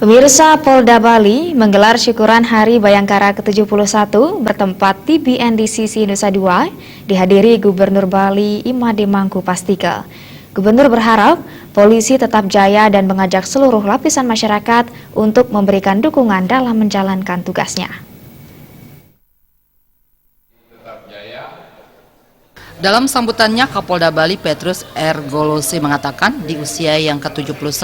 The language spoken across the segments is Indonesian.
Pemirsa, Polda Bali menggelar syukuran Hari Bayangkara ke-71 bertempat di BNDCC Nusa Dua, dihadiri Gubernur Bali Imade Mangku Pastika. Gubernur berharap polisi tetap jaya dan mengajak seluruh lapisan masyarakat untuk memberikan dukungan dalam menjalankan tugasnya. Dalam sambutannya, Kapolda Bali Petrus R. Golose mengatakan di usia yang ke-71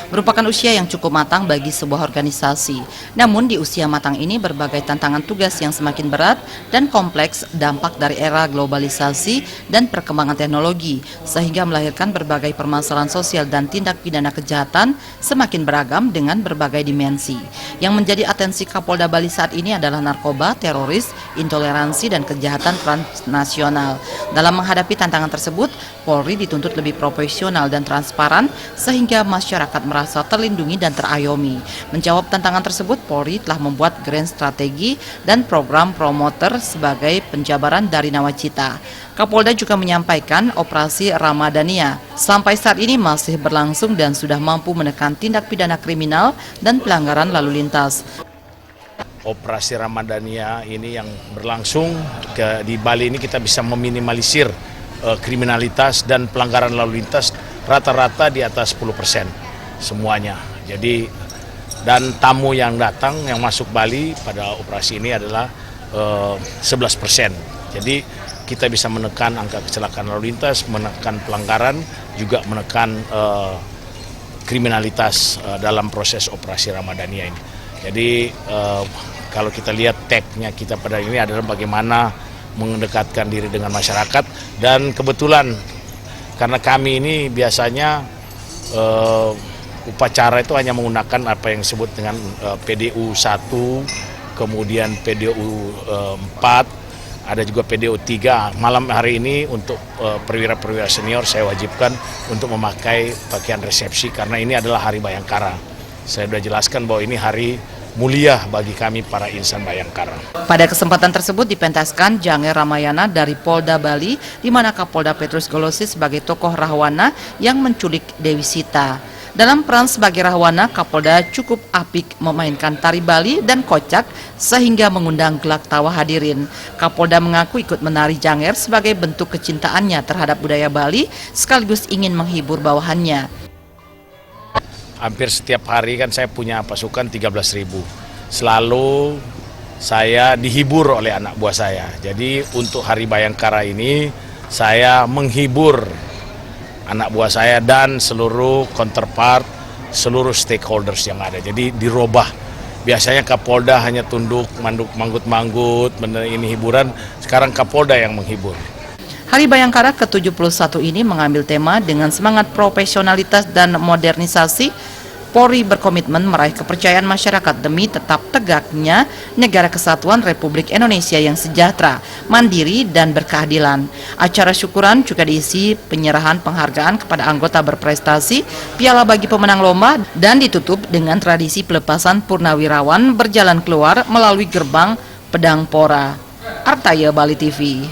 merupakan usia yang cukup matang bagi sebuah organisasi. Namun di usia matang ini berbagai tantangan tugas yang semakin berat dan kompleks dampak dari era globalisasi dan perkembangan teknologi, sehingga melahirkan berbagai permasalahan sosial dan tindak pidana kejahatan semakin beragam dengan berbagai dimensi. Yang menjadi atensi Kapolda Bali saat ini adalah narkoba, teroris, intoleransi, dan kejahatan transnasional. Dalam menghadapi tantangan tersebut, Polri dituntut lebih profesional dan transparan sehingga masyarakat merasa terlindungi dan terayomi. Menjawab tantangan tersebut, Polri telah membuat grand strategi dan program promoter sebagai penjabaran dari nawacita. Kapolda juga menyampaikan operasi Ramadhania sampai saat ini masih berlangsung dan sudah mampu menekan tindak pidana kriminal dan pelanggaran lalu lintas. Operasi Ramadhania ini yang berlangsung di Bali ini kita bisa meminimalisir kriminalitas dan pelanggaran lalu lintas rata-rata di atas 10% semuanya. Jadi dan tamu yang datang yang masuk Bali pada operasi ini adalah 11%. Jadi kita bisa menekan angka kecelakaan lalu lintas, menekan pelanggaran, juga menekan kriminalitas dalam proses operasi Ramadhania ini. Jadi kalau kita lihat tagnya kita pada ini adalah bagaimana mendekatkan diri dengan masyarakat, dan kebetulan karena kami ini biasanya upacara itu hanya menggunakan apa yang disebut dengan PDU 1, kemudian PDU 4, ada juga PDU 3. Malam hari ini untuk perwira-perwira senior saya wajibkan untuk memakai pakaian resepsi karena ini adalah Hari Bayangkara. Saya sudah jelaskan bahwa ini hari mulia bagi kami para insan Bayangkara. Pada kesempatan tersebut dipentaskan Janger Ramayana dari Polda Bali, di mana Kapolda Petrus Golose sebagai tokoh Rahwana yang menculik Dewi Sita. Dalam peran sebagai Rahwana, Kapolda cukup apik memainkan tari Bali dan kocak sehingga mengundang gelak tawa hadirin. Kapolda mengaku ikut menari Janger sebagai bentuk kecintaannya terhadap budaya Bali sekaligus ingin menghibur bawahannya. Hampir setiap hari kan saya punya pasukan 13.000. Selalu saya dihibur oleh anak buah saya. Jadi untuk Hari Bayangkara ini saya menghibur anak buah saya dan seluruh counterpart, seluruh stakeholders yang ada. Jadi dirubah. Biasanya Kapolda hanya tunduk, manggut-manggut, ini hiburan. Sekarang Kapolda yang menghibur. Hari Bayangkara ke-71 ini mengambil tema dengan semangat profesionalitas dan modernisasi. Polri berkomitmen meraih kepercayaan masyarakat demi tetap tegaknya negara kesatuan Republik Indonesia yang sejahtera, mandiri, dan berkeadilan. Acara syukuran juga diisi penyerahan penghargaan kepada anggota berprestasi, piala bagi pemenang lomba, dan ditutup dengan tradisi pelepasan purnawirawan berjalan keluar melalui gerbang Pedang Pora. Artaya Bali TV.